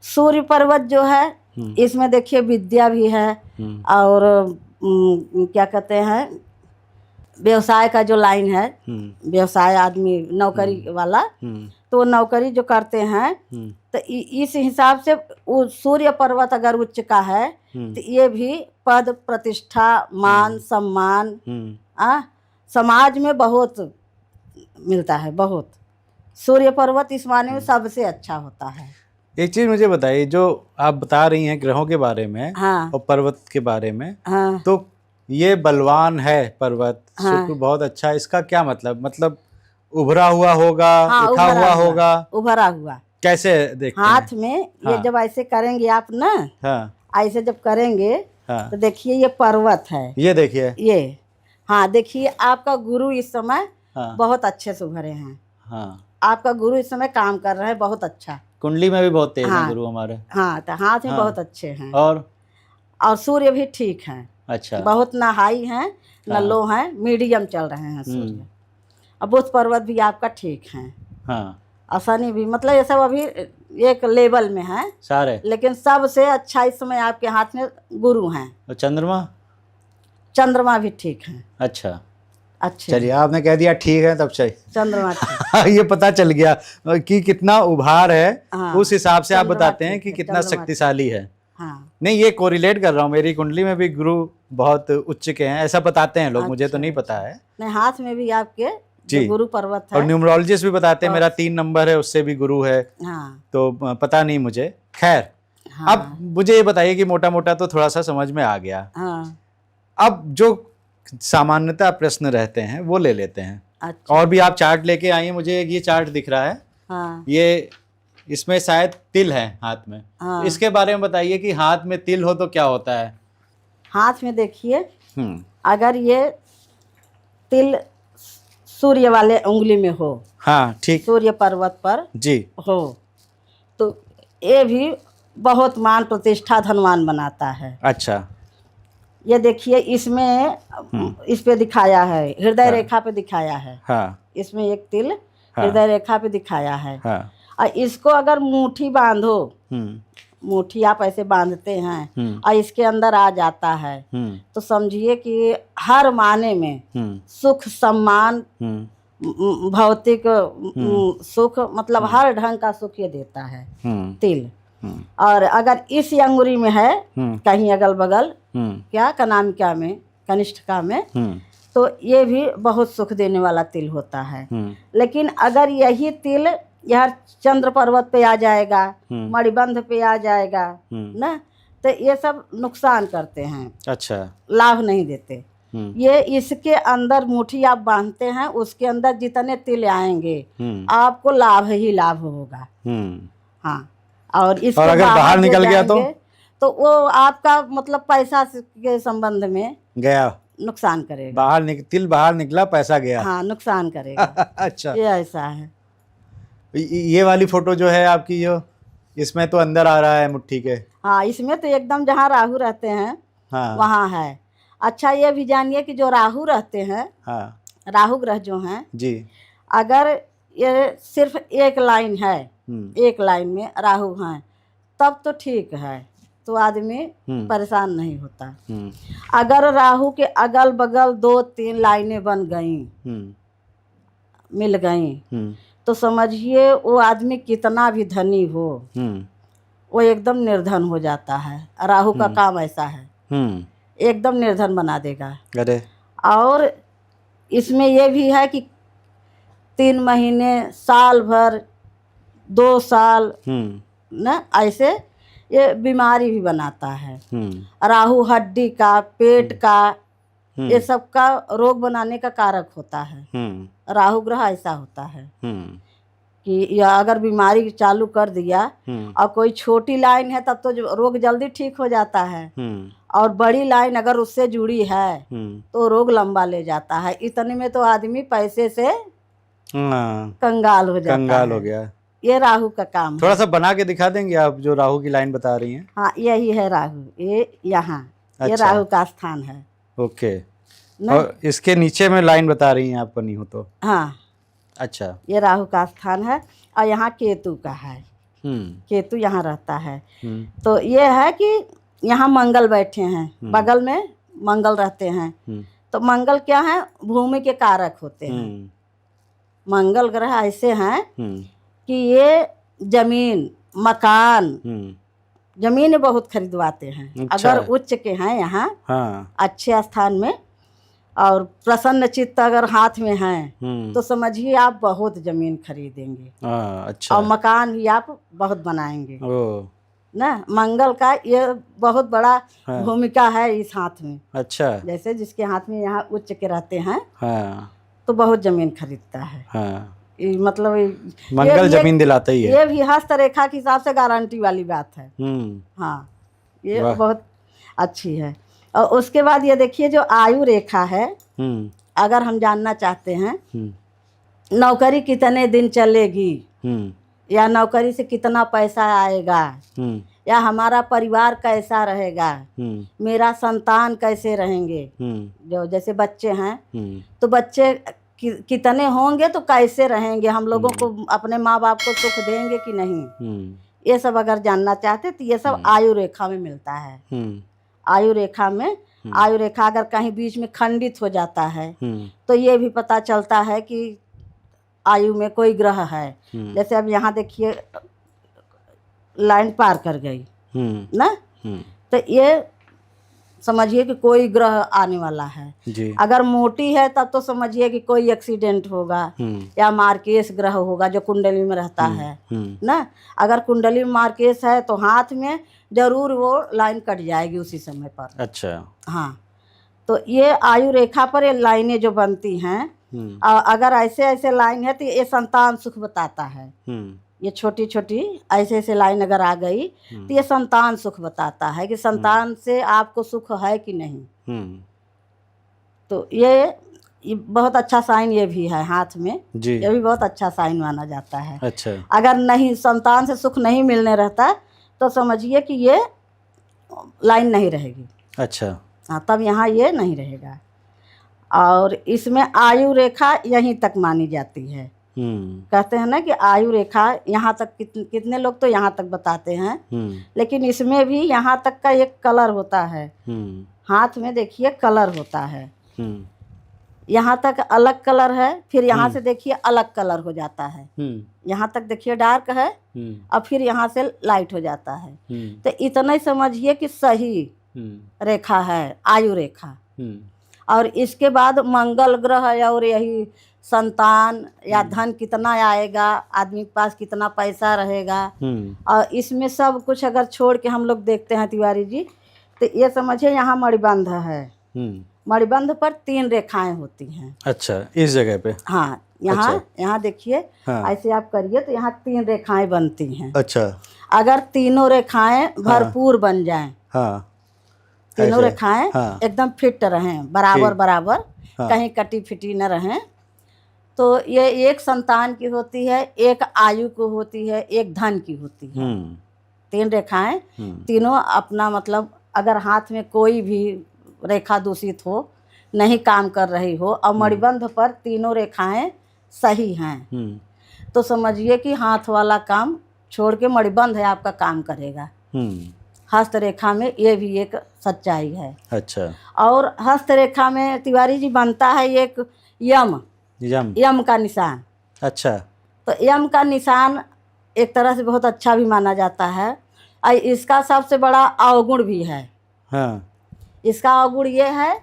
सूर्य पर्वत जो है इसमें देखिए विद्या भी है और क्या कहते हैं व्यवसाय का जो लाइन है, व्यवसाय आदमी नौकरी वाला, तो वो नौकरी जो करते हैं तो इस हिसाब से वो सूर्य पर्वत अगर उच्च का है तो ये भी पद प्रतिष्ठा मान सम्मान समाज में बहुत मिलता है। बहुत सूर्य पर्वत इस माने में सबसे अच्छा होता है। एक चीज मुझे बताइए, जो आप बता रही हैं ग्रहों के बारे में और पर्वत के बारे में, तो ये बलवान है पर्वत, शुक्र बहुत अच्छा है, इसका क्या मतलब उभरा हुआ होगा, हाँ, उठा उभरा हुआ हुआ। होगा, उभरा हुआ कैसे देखते हैं? हाथ में ये हाँ। जब ऐसे करेंगे आप ना, हाँ ऐसे जब करेंगे हाँ, तो देखिए ये पर्वत है, ये देखिए। ये हाँ देखिए आपका गुरु इस समय हाँ बहुत अच्छे से उभरे हैं। हाँ, आपका गुरु इस समय काम कर रहे हैं बहुत अच्छा। कुंडली में भी बहुत तेज है हाँ। गुरु हमारे। हाँ तो हाथ में हाँ। बहुत अच्छे हैं और सूर्य भी ठीक हैं, अच्छा, बहुत ना हाई हैं ना हाँ। लो हैं, मीडियम चल रहे हैं सूर्य। और बुध पर्वत भी आपका ठीक है, हाँ और शनि भी, मतलब ये सब अभी एक लेवल में है सारे। लेकिन सबसे अच्छा इस समय आपके हाथ में गुरु हैं। और चंद्रमा? चंद्रमा भी ठीक है, अच्छा अच्छे चलिए, आपने कह दिया ठीक है तब चाहिए। चंद्रमा ठीक। ये पता चल गया कि कितना उभार है, हाँ, उस हिसाब से आप चंद्रमा बताते हैं ठीक कि है, कितना चंद्रमा शक्तिशाली है। हाँ नहीं, ये कोरिलेट कर रहा हूँ, मेरी कुंडली में भी गुरु बहुत उच्च के हैं, ऐसा बताते हैं लोग, मुझे तो नहीं पता है। नहीं, हाथ में भी आपके जी। जो गुरु पर्वत है। और न्यूमरोलॉजिस्ट भी बताते हैं मेरा 3 नंबर है, उससे भी गुरु है। हाँ तो पता नहीं मुझे, खैर। हाँ। अब मुझे ये बताइए कि मोटा मोटा तो थोड़ा सा समझ में आ गया। हाँ अब जो सामान्यतः प्रश्न रहते हैं वो ले लेते हैं। अच्छा। और भी आप चार्ट लेके आइए, मुझे ये चार्ट दिख रहा है। हाँ ये इसमें शायद तिल है हाथ में। हाँ। इसके बारे में बताइए कि हाथ में तिल हो तो क्या होता है? हाथ में देखिए, अगर ये तिल सूर्य वाले उंगली में हो, हाँ ठीक, सूर्य पर्वत पर जी हो, तो ये भी बहुत मान प्रतिष्ठा धनवान बनाता है। अच्छा, ये देखिए इसमें इस पे दिखाया है, हृदय रेखा पे दिखाया है। हाँ इसमें एक तिल हाँ। हृदय रेखा पे दिखाया है। हाँ। और इसको अगर मुट्ठी बांधो, मुट्ठी आप ऐसे बांधते हैं और इसके अंदर आ जाता है, तो समझिए कि हर माने में सुख सम्मान, भौतिक सुख, मतलब हर ढंग का सुख ये देता है तिल। और अगर इस अंगुरी में है कहीं अगल बगल, क्या कनामिका में, कनिष्ठिका में, तो ये भी बहुत सुख देने वाला तिल होता है। लेकिन अगर यही तिल यार चंद्र पर्वत पे आ जाएगा, मणिबंध पे आ जाएगा ना, तो ये सब नुकसान करते हैं। अच्छा, लाभ नहीं देते। ये इसके अंदर मुट्ठी आप बांधते हैं, उसके अंदर जितने तिल आएंगे आपको लाभ ही लाभ होगा। हाँ, और इसके और अगर बाहर निकल गया तो वो आपका मतलब पैसा के संबंध में गया, नुकसान करेगा। तिल बाहर निकला, पैसा गया। हाँ, नुकसान करेगा। अच्छा, ये ऐसा है। ये वाली फोटो जो है आपकी, जो इसमें तो अंदर आ रहा है मुट्ठी के। हाँ, इसमें तो एकदम जहाँ राहु रहते हैं हाँ, वहाँ है। अच्छा, ये भी जानिए कि जो राहु रहते हैं, हाँ, राहु ग्रह जो हैं जी, अगर ये सिर्फ एक लाइन है, एक लाइन में राहु हैं, तब तो ठीक है, तो आदमी परेशान नहीं होता। अगर राहु के अगल बगल 2-3 लाइनें बन गई, मिल गई, तो समझिए वो आदमी कितना भी धनी हो, वो एकदम निर्धन हो जाता है। राहु का काम ऐसा है, एकदम निर्धन बना देगा। अरे, और इसमें ये भी है कि 3 महीने, साल भर, 2 साल न, ऐसे ये बीमारी भी बनाता है। राहु हड्डी का, पेट का, ये सब का रोग बनाने का कारक होता है। राहु ग्रह ऐसा होता है कि या अगर बीमारी चालू कर दिया और कोई छोटी लाइन है तब तो रोग जल्दी ठीक हो जाता है, और बड़ी लाइन अगर उससे जुड़ी है तो रोग लंबा ले जाता है। इतने में तो आदमी पैसे से कंगाल हो जाता है। कंगाल हो गया। ये राहु का काम थोड़ा है। सा बना के दिखा देंगे आप, जो राहु की लाइन बता रही हैं? हाँ, यही है राहु, ये यहाँ। अच्छा। ये राहु का स्थान है। ओके, और इसके नीचे में लाइन बता रही हैं आप बनी हो तो? हाँ, अच्छा, ये राहु का स्थान है। और यहाँ केतु का है, केतु यहाँ रहता है। तो ये है कि यहाँ मंगल बैठे हैं, बगल में मंगल रहते हैं। तो मंगल क्या है, भूमि के कारक होते हैं। मंगल ग्रह ऐसे हैं कि ये जमीन, मकान, जमीन बहुत खरीदवाते हैं। अच्छा। अगर उच्च के हैं यहाँ, हाँ, अच्छे स्थान में, और प्रसन्न चित्त अगर हाथ में हैं, तो समझिए आप बहुत जमीन खरीदेंगे। अच्छा, और मकान भी आप बहुत बनाएंगे ओ, ना। मंगल का ये बहुत बड़ा भूमिका है इस हाथ में। अच्छा, जैसे जिसके हाथ में यहाँ उच्च के रहते हैं, हाँ, तो बहुत जमीन खरीदता है। हाँ, मतलब मंगल जमीन दिलाता ही है। ये भी हस्तरेखा के हिसाब से गारंटी वाली बात है। हाँ, ये बहुत अच्छी है। और उसके बाद ये देखिए जो आयु रेखा है, अगर हम जानना चाहते हैं नौकरी कितने दिन चलेगी, या नौकरी से कितना पैसा आएगा, या हमारा परिवार कैसा रहेगा, मेरा संतान कैसे रहेंगे, जो जैसे बच्चे हैं तो बच्चे कितने होंगे तो कैसे रहेंगे, हम लोगों को अपने माँ बाप को सुख देंगे कि नहीं, ये सब अगर जानना चाहते तो ये सब आयु रेखा में मिलता है। आयु रेखा में, आयु रेखा अगर कहीं बीच में खंडित हो जाता है तो ये भी पता चलता है कि आयु में कोई ग्रह है। जैसे अब यहाँ देखिए लाइन पार कर गई ना, तो ये समझिए कि कोई ग्रह आने वाला है जी। अगर मोटी है तब तो समझिए कि कोई एक्सीडेंट होगा या मार्केस ग्रह होगा जो कुंडली में रहता है ना। अगर कुंडली में मार्केस है तो हाथ में जरूर वो लाइन कट जाएगी उसी समय पर। अच्छा, हाँ, तो ये आयु रेखा पर ये लाइनें जो बनती हैं, अगर ऐसे ऐसे लाइन है तो ये संतान सुख बताता है। ये छोटी छोटी ऐसे ऐसे लाइन अगर आ गई तो ये संतान सुख बताता है कि संतान से आपको सुख है कि नहीं। तो ये बहुत अच्छा साइन ये भी है हाथ में जी। ये भी बहुत अच्छा साइन माना जाता है। अच्छा, अगर नहीं संतान से सुख नहीं मिलने रहता तो समझिए कि ये लाइन नहीं रहेगी। अच्छा, हाँ, तब यहाँ ये नहीं रहेगा। और इसमें आयु रेखा यहीं तक मानी जाती है। कहते हैं ना कि आयु रेखा यहाँ तक, कितने लोग तो यहाँ तक बताते हैं, लेकिन इसमें भी यहाँ तक का एक कलर होता है। हाथ में देखिए कलर होता है, यहाँ तक अलग कलर है, फिर यहाँ से देखिए अलग कलर हो जाता है। यहाँ तक देखिए डार्क है और फिर यहाँ से लाइट हो जाता है। तो इतना ही समझिए कि सही रेखा है आयु रेखा। और इसके बाद मंगल ग्रह और यही संतान या धन कितना आएगा, आदमी के पास कितना पैसा रहेगा, और इसमें सब कुछ अगर छोड़ के हम लोग देखते हैं तिवारी जी, तो ये समझिए यहाँ मणिबंध है। मणिबंध पर 3 रेखाएं होती हैं। अच्छा, इस जगह पे? हाँ, यहाँ अच्छा। यहाँ देखिए, हाँ। ऐसे आप करिए तो यहाँ 3 रेखाएं बनती हैं। अच्छा, अगर तीनों रेखाएं भरपूर बन जाएं, हाँ, तीनों रेखाएं हाँ। एकदम फिट रहें, बराबर बराबर, हाँ। कहीं कटी फिटी न रहें, तो ये एक संतान की होती है, एक आयु को होती है, एक धन की होती है। 3 रेखाएं, तीनों अपना मतलब अगर हाथ में कोई भी रेखा दूषित हो, नहीं काम कर रही हो, और मणिबंध पर तीनों रेखाएं सही हैं, तो समझिए कि हाथ वाला काम छोड़ के मणिबंध है आपका काम करेगा। हस्तरेखा में ये भी एक सच्चाई है। अच्छा, और हस्तरेखा में तिवारी जी बनता है एक यम का निशान। अच्छा, तो यम का निशान एक तरह से बहुत अच्छा भी माना जाता है, और इसका सबसे बड़ा अवगुण भी है। हाँ। इसका अवगुण ये है,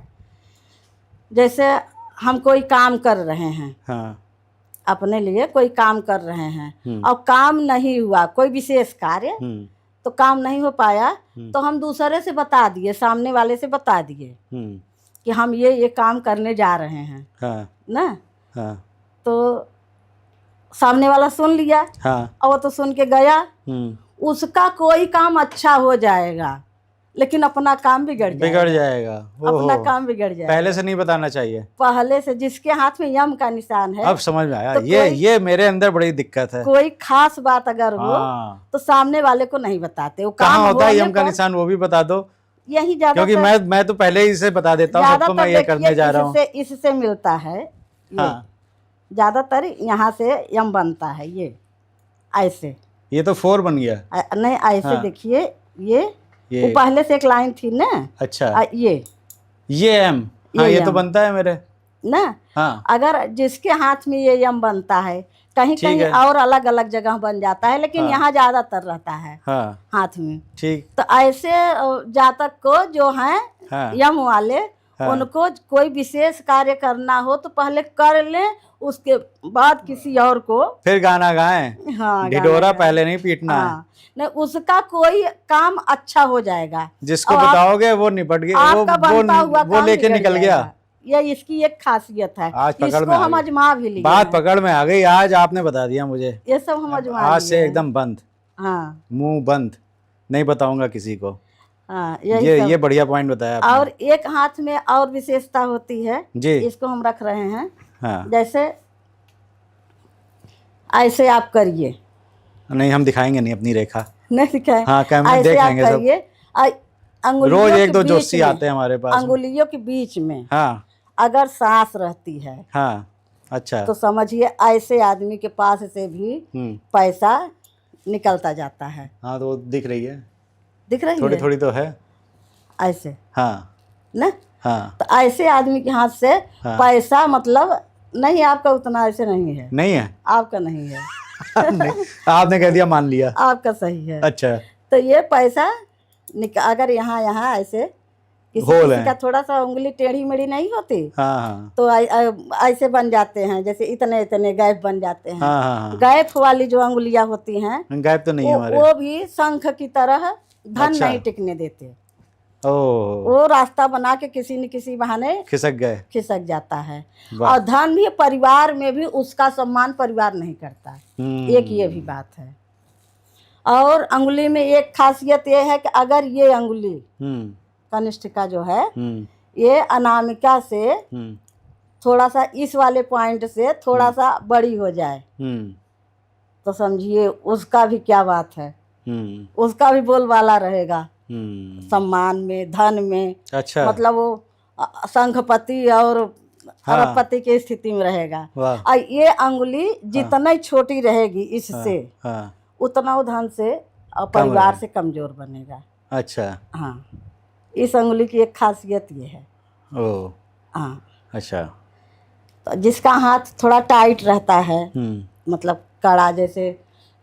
जैसे हम कोई काम कर रहे हैं, हाँ। अपने लिए कोई काम कर रहे हैं और काम नहीं हुआ, कोई विशेष कार्य, तो काम नहीं हो पाया, तो हम दूसरे से बता दिए, सामने वाले से बता दिए कि हम ये काम करने जा रहे हैं, हाँ। ना, हाँ। तो सामने वाला सुन लिया, हाँ। और वो तो सुन के गया, उसका कोई काम अच्छा हो जाएगा, लेकिन अपना काम बिगड़ जाएगा। अपना काम बिगड़ जाएगा। पहले से नहीं बताना चाहिए, पहले से। जिसके हाथ में यम का निशान है, अब समझ में आया, तो ये मेरे अंदर बड़ी दिक्कत है। कोई खास बात अगर हो तो सामने वाले को नहीं बताते। वो कहाँ होता है यम का निशान, वो भी बता दो। यही ज्यादा, क्योंकि मैं तो पहले ही से बता देता हूँ सबको, मैं ये करने जा रहा हूँ। इससे मिलता है, ज्यादातर यहाँ से यम बनता है। ये ऐसे, ये तो 4 बन गया। नहीं, ऐसे देखिए, ये वो पहले से एक लाइन थी ना। अच्छा, ये एम, हाँ, ये तो बनता है मेरे ना, हाँ। अगर जिसके हाथ में ये यम बनता है, कहीं कहीं और अलग अलग जगह बन जाता है, लेकिन हाँ। यहाँ ज्यादातर रहता है, हाँ। हाथ में। ठीक, तो ऐसे जातक को जो हैं, हाँ। यम वाले, हाँ। उनको कोई विशेष कार्य करना हो तो पहले कर ले, उसके बाद किसी और को फिर गाना गाएं। हाँ, ढिढोरा पहले नहीं पीटना, हाँ। है नहीं, उसका कोई काम अच्छा हो जाएगा। जिसको बताओगे वो निपट गया, वो लेके निकल गया। ये इसकी एक खासियत है। आज पकड़ इसको में आ हम गई। आजमा भी लिए बात हैं। पकड़ में आ गई, आज आपने बता दिया मुझे। ये सब हम आजमा आज लिए से हैं। एकदम बंद, हाँ मुंह बंद, नहीं बताऊंगा किसी को। हाँ, यही सब। ये बढ़िया पॉइंट बताया आपने। और एक हाथ में और विशेषता होती है जी। इसको हम रख रहे हैं। हाँ, जैसे ऐसे आप करिए, नहीं हम दिखाएंगे नहीं अपनी रेखा। नहीं दिखाए, हाँ, कैमरे ऐसे देख आप लेंगे सब। करिए। अंगुलियों रोज के एक दो बीच जोशी में, आते हैं हमारे पास में। अंगुलियों के बीच में हाँ अगर सांस रहती है हाँ, अच्छा। तो समझिए ऐसे आदमी के पास से भी पैसा निकलता जाता है। हाँ तो वो दिख रही है, दिख रही थोड़ी है थोड़ी तो है। ऐसे हाँ ना। हाँ, तो ऐसे आदमी के हाथ से हाँ। पैसा मतलब नहीं, आपका उतना ऐसे नहीं है, नहीं है। आपका नहीं है। नहीं, आपने कह दिया मान लिया। आपका सही है। अच्छा, तो ये पैसा अगर यहाँ यहाँ ऐसे किसी होल किसी है। का थोड़ा सा उंगली टेढ़ी मेढ़ी नहीं होती हाँ हाँ तो ऐसे बन जाते हैं, जैसे इतने इतने गैप बन जाते हैं। हाँ हाँ गैप वाली जो अंगुलियां होती हैं हाँ, गायब तो नहीं है हमारे। वो भी शंख की तरह धन अच्छा। नहीं टिकने देते। ओ, वो रास्ता बना के किसी न किसी बहाने खिसक गए। खिसक जाता है। वाह। और धन भी परिवार में भी उसका सम्मान परिवार नहीं करता। एक ये भी बात है। और अंगुली में एक खासियत ये है कि अगर ये अंगुली कनिष्ठिका जो है ये अनामिका से थोड़ा सा इस वाले पॉइंट से थोड़ा सा बड़ी हो जाए तो समझिए उसका भी क्या बात है, उसका भी बोलबाला रहेगा सम्मान में, धन में। अच्छा, मतलब वो संघपति और अरबपति की स्थिति में रहेगा। वाह। और ये अंगुली जितना ही छोटी रहेगी इससे हाँ, उतना वो धन से और परिवार से कमजोर बनेगा। अच्छा। हाँ, इस अंगुली की एक खासियत ये है। ओ, हाँ, अच्छा। तो जिसका हाथ थोड़ा टाइट रहता है, मतलब कड़ा जैसे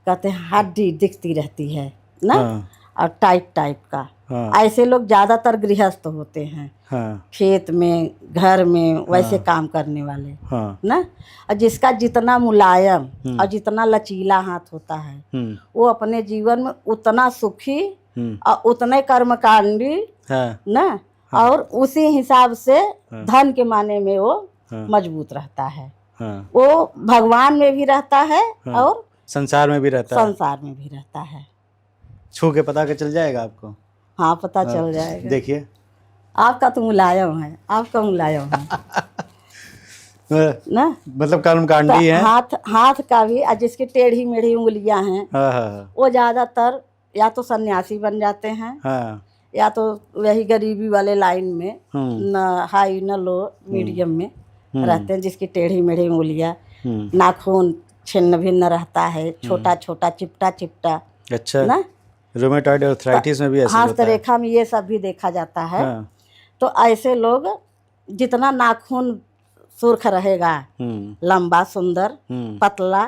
कहते हैं हड्डी दिखती रहती है ना। हाँ, और टाइट टाइप का। हाँ, ऐसे लोग ज़्यादातर गृहस्थ होते हैं, हाँ, खेत में घर में वैसे काम करने वाले हाँ, ना। और जिसका जितना मुलायम और जितना लचीला हाथ होता है वो अपने जीवन में उतना सुखी और उतने कर्मकांडी हाँ, ना। और उसी हिसाब से धन के माने में वो मजबूत रहता है। हाँ, वो भगवान में भी रहता है और संसार में भी रहता है। संसार में भी रहता है। छू के पता के चल जाएगा आपको। हाँ, पता चल जाएगा। देखिए, आपका तो मुलायम है, आपका मुलायम है ना। मतलब कर्मकांडी है। हाथ का भी जिसकी टेढ़ी मेढ़ी उंगलियां हैं हाँ हाँ वो ज्यादातर या तो सन्यासी बन जाते हैं हाँ, या तो वही गरीबी वाले लाइन में न हाई न लो मीडियम में रहते हैं। जिसकी टेढ़ी मेढ़ी उंगलियां, नाखून छिन्न भिन्न रहता है, छोटा छोटा चिपटा चिपटा। अच्छा ना, रोमेटॉइड आर्थराइटिस में भी ऐसा होता है। हस्तरेखा में ये सब भी देखा जाता है। हाँ, तो ऐसे लोग जितना नाखून सुर्ख रहेगा, लंबा सुंदर पतला,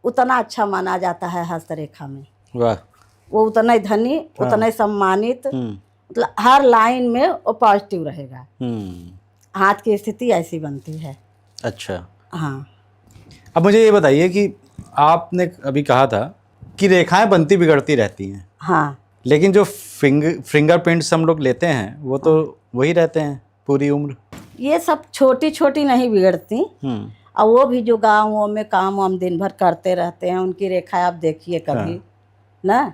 उतना अच्छा माना जाता है हस्तरेखा में। वाह। वो उतना ही धनी, उतना ही सम्मानित, मतलब हर लाइन में वो पॉजिटिव रहेगा। हाथ की स्थिति ऐसी बनती है। अच्छा, हाँ। अब मुझे ये बताइए कि आपने अभी कहा था कि रेखाएं बनती बिगड़ती रहती हैं। हाँ, लेकिन जो फिंगरप्रिंट्स हम लोग लेते हैं वो तो वही रहते हैं पूरी उम्र। ये सब छोटी छोटी नहीं बिगड़ती। और वो भी जो गाँवों में काम वाम दिन भर करते रहते हैं उनकी रेखा आप देखिए कभी ना।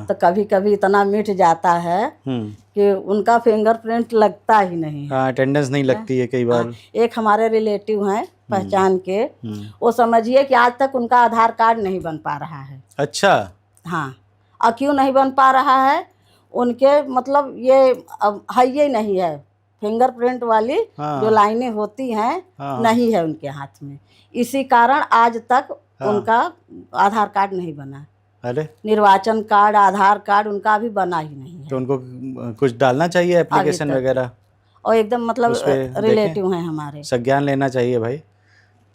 तो कभी कभी इतना मिट जाता है कि उनका फिंगरप्रिंट लगता ही नहीं है। अटेंडेंस नहीं लगती है कई बार। एक हमारे रिलेटिव हैं पहचान के, वो समझिए कि आज तक उनका आधार कार्ड नहीं बन पा रहा है। अच्छा। हाँ, और क्यों नहीं बन पा रहा है, उनके मतलब ये है ही नहीं है, फिंगरप्रिंट वाली जो लाइनें होती हैं नहीं है उनके हाथ में। इसी कारण आज तक उनका आधार कार्ड नहीं बना। अरे, निर्वाचन कार्ड, आधार कार्ड उनका भी बना ही नहीं है। तो उनको कुछ डालना चाहिए एप्लीकेशन वगैरह। और एकदम मतलब रिलेटिव हैं हमारे, संज्ञान लेना चाहिए भाई।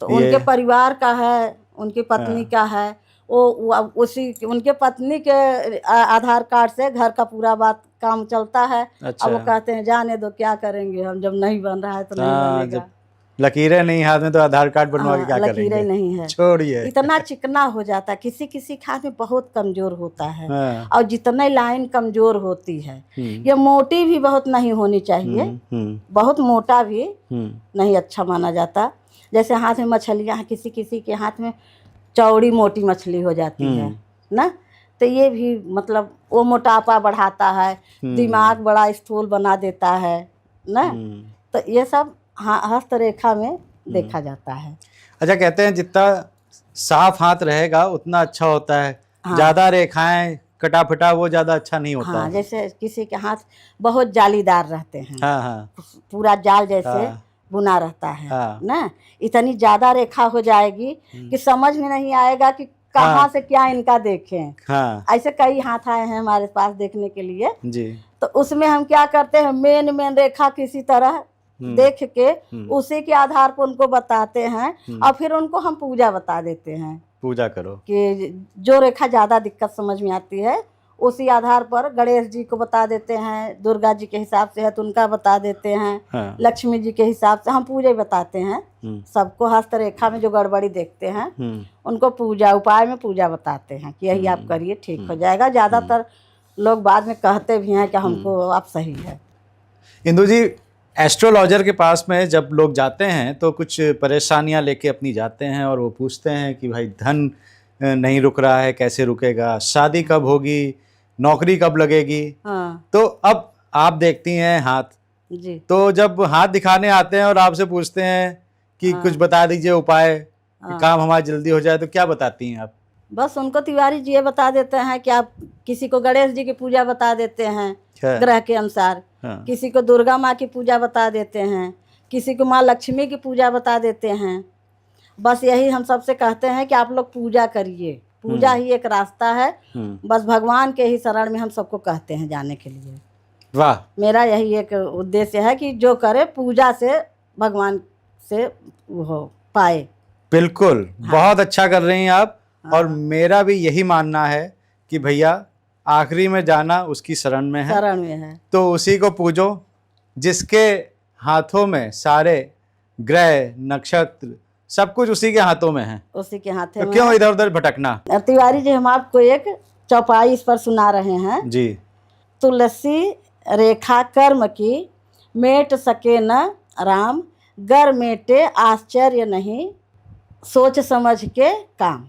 तो उनके परिवार का है, उनकी पत्नी का है, वो उसी उनके पत्नी के आधार कार्ड से घर का पूरा बात काम चलता है। अच्छा। अब वो कहते हैं जाने दो क्या करेंगे हम, जब नहीं बन रहा है तो नहीं बनेगा। लकीरें नहीं हाथ में तो आधार कार्ड बनवा के क्या लकीरें करेंगे? नहीं है, छोड़िए। इतना चिकना हो जाता है। किसी किसी के हाथ में बहुत कमजोर होता है, हाँ। और जितने लाइन कमजोर होती है, हम्म, ये मोटी भी बहुत नहीं होनी चाहिए, बहुत मोटा भी नहीं अच्छा माना जाता। जैसे हाथ में मछलियाँ, किसी किसी के हाथ में चौड़ी मोटी मछली हो जाती है ना, तो ये भी मतलब वो मोटापा बढ़ाता है, दिमाग बड़ा स्थूल बना देता है ना। तो ये सब हस्तरेखा में देखा जाता है। अच्छा, कहते हैं जितना साफ हाथ रहेगा उतना अच्छा होता है। हाँ। ज्यादा रेखाएं कटा फटा वो ज्यादा अच्छा नहीं होता हाँ, है। जैसे किसी के हाथ बहुत जालीदार रहते हैं, हाँ हाँ पूरा जाल जैसे हाँ। बुना रहता है हाँ। ना, इतनी ज्यादा रेखा हो जाएगी कि समझ में नहीं आएगा कि कहाँ हाँ। से क्या इनका देखें। हाँ ऐसे कई हाथ आए हैं हमारे पास देखने के लिए, जी। तो उसमें हम क्या करते हैं, मेन रेखा किसी तरह देख के उसी के आधार पर उनको बताते हैं, और फिर उनको हम पूजा बता देते हैं पूजा करो कि जो रेखा ज़्यादा दिक्कत समझ में आती है उसी आधार पर गणेश जी को बता देते हैं, दुर्गा जी के हिसाब से है तो उनका बता देते हैं, हाँ। लक्ष्मी जी के हिसाब से हम पूजा बताते हैं। सबको हस्तरेखा में जो गड़बड़ी देखते हैं उनको पूजा उपाय में पूजा बताते हैं कि यही आप करिए ठीक हो जाएगा। ज़्यादातर लोग बाद में कहते भी हैं कि हमको आप सही है। इंदु जी, एस्ट्रोलॉजर के पास में जब लोग जाते हैं तो कुछ परेशानियां लेके अपनी जाते हैं और वो पूछते हैं कि भाई धन नहीं रुक रहा है, कैसे रुकेगा, शादी कब होगी, नौकरी कब लगेगी। हाँ तो अब आप देखती हैं हाथ, जी। तो जब हाथ दिखाने आते हैं और आपसे पूछते हैं कि कुछ बता दीजिए उपाय कि काम हमारा जल्दी हो जाए, तो क्या बताती हैं आप? बस उनको तिवारी जी ये बता देते हैं कि आप किसी को गणेश जी की पूजा बता देते हैं ग्रह के अनुसार, हाँ। किसी को दुर्गा माँ की पूजा बता देते हैं, किसी को माँ लक्ष्मी की पूजा बता देते हैं। बस यही हम सबसे कहते हैं कि आप लोग पूजा करिए, पूजा ही एक रास्ता है। बस भगवान के ही शरण में हम सबको कहते हैं जाने के लिए। वाह, मेरा यही एक उद्देश्य है कि जो करे पूजा से भगवान से हो पाए। बिल्कुल। बहुत अच्छा कर रही हैं आप। और मेरा भी यही मानना है कि भैया आखिरी में जाना उसकी शरण में है, शरण में है, तो उसी को पूजो जिसके हाथों में सारे ग्रह नक्षत्र सब कुछ उसी के हाथों में है, उसी के हाथ तो में क्यों इधर उधर भटकना। तिवारी जी, हम आपको एक चौपाई इस पर सुना रहे हैं जी। तुलसी रेखा कर्म की, मेट सके न राम, गर मेटे आश्चर्य नहीं, सोच समझ के काम।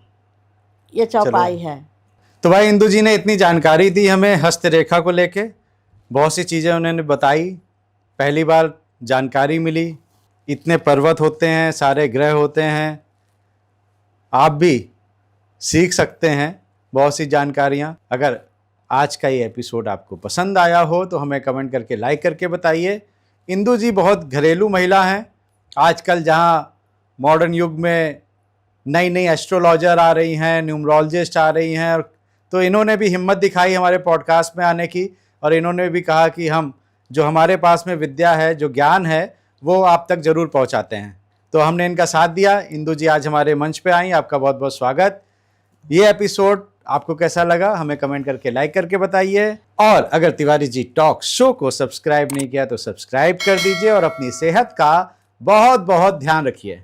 ये चौपाई है। तो भाई इंदु जी ने इतनी जानकारी दी हमें हस्तरेखा को लेके, बहुत सी चीज़ें उन्होंने बताई, पहली बार जानकारी मिली। इतने पर्वत होते हैं, सारे ग्रह होते हैं, आप भी सीख सकते हैं बहुत सी जानकारियाँ। अगर आज का ये एपिसोड आपको पसंद आया हो तो हमें कमेंट करके लाइक करके बताइए। इंदु जी बहुत घरेलू महिला हैं। आजकल जहाँ मॉडर्न युग में नई नई एस्ट्रोलॉजर आ रही हैं, न्यूमरोलॉजिस्ट आ रही हैं, और तो इन्होंने भी हिम्मत दिखाई हमारे पॉडकास्ट में आने की, और इन्होंने भी कहा कि हम जो हमारे पास में विद्या है, जो ज्ञान है, वो आप तक ज़रूर पहुंचाते हैं। तो हमने इनका साथ दिया। इंदु जी आज हमारे मंच पे आई, आपका बहुत बहुत स्वागत। ये एपिसोड आपको कैसा लगा हमें कमेंट करके लाइक करके बताइए, और अगर तिवारी जी टॉक शो को सब्सक्राइब नहीं किया तो सब्सक्राइब कर दीजिए, और अपनी सेहत का बहुत बहुत ध्यान रखिए।